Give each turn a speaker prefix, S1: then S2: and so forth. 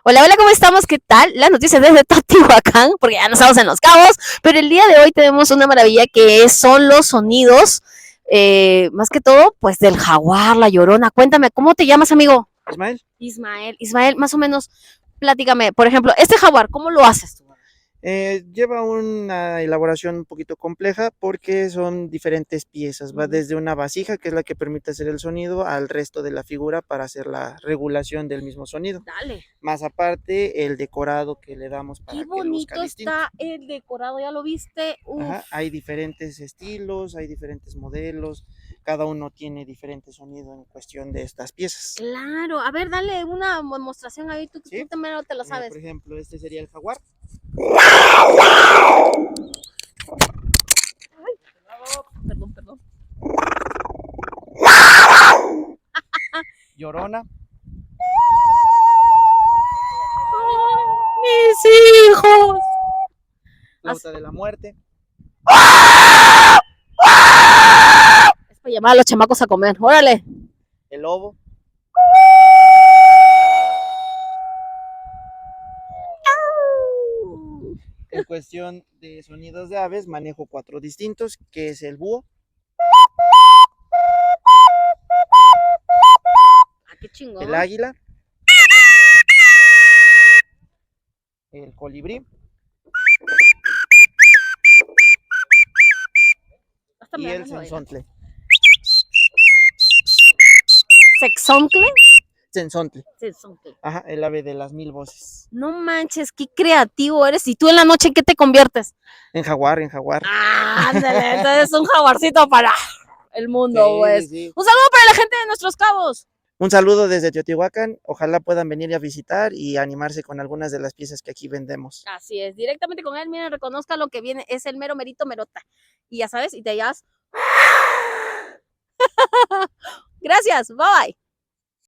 S1: Hola, hola, ¿cómo estamos? ¿Qué tal? Las noticias desde Teotihuacán, porque ya no estamos en Los Cabos, pero el día de hoy tenemos una maravilla son los sonidos, más que todo, pues del jaguar, la llorona. Cuéntame, ¿cómo te llamas, amigo?
S2: Ismael,
S1: Ismael, más o menos, platícame. Por ejemplo, este jaguar, ¿cómo lo haces tú?
S2: lleva una elaboración un poquito compleja porque son diferentes piezas. Va desde una vasija, que es la que permite hacer el sonido, al resto de la figura para hacer la regulación del mismo sonido.
S1: Dale.
S2: Más aparte, el decorado que le damos
S1: Qué
S2: para que luzca
S1: bonito
S2: distinto.
S1: está el decorado, ¿ya lo viste? Uf.
S2: Ajá, hay diferentes estilos, hay diferentes modelos, cada uno tiene diferente sonido en cuestión de estas piezas.
S1: Claro, a ver, dale una demostración ahí, tú
S2: ¿Sí?
S1: también te lo sabes.
S2: Por ejemplo, este sería el jaguar.
S1: Perdón, perdón.
S2: Llorona.
S1: Mis hijos.
S2: Flauta de la muerte.
S1: Es para llamar a los chamacos a comer. Órale.
S2: El lobo. En cuestión de sonidos de aves, manejo 4 distintos, que es el búho,
S1: Ah, qué chingón.
S2: el águila, el colibrí
S1: Hasta
S2: y
S1: me dan
S2: el
S1: ganas de bailar.
S2: cenzontle.
S1: ¿Sexoncle?
S2: Cenzontle.
S1: Sexoncle.
S2: Ajá, el ave de las 1000 voces.
S1: No manches, qué creativo eres. ¿Y tú en la noche en qué te conviertes?
S2: En jaguar, en jaguar.
S1: Ah, ándale, entonces un jaguarcito para el mundo,
S2: Sí,
S1: pues.
S2: sí, sí.
S1: Un saludo para la gente de Nuestros Cabos.
S2: Un saludo desde Teotihuacán. Ojalá puedan venir a visitar y animarse con algunas de las piezas que aquí vendemos.
S1: Así es, directamente con él, miren, reconozca lo que viene, es el mero merito merota. Y ya sabes, y te hallas. Gracias, bye bye.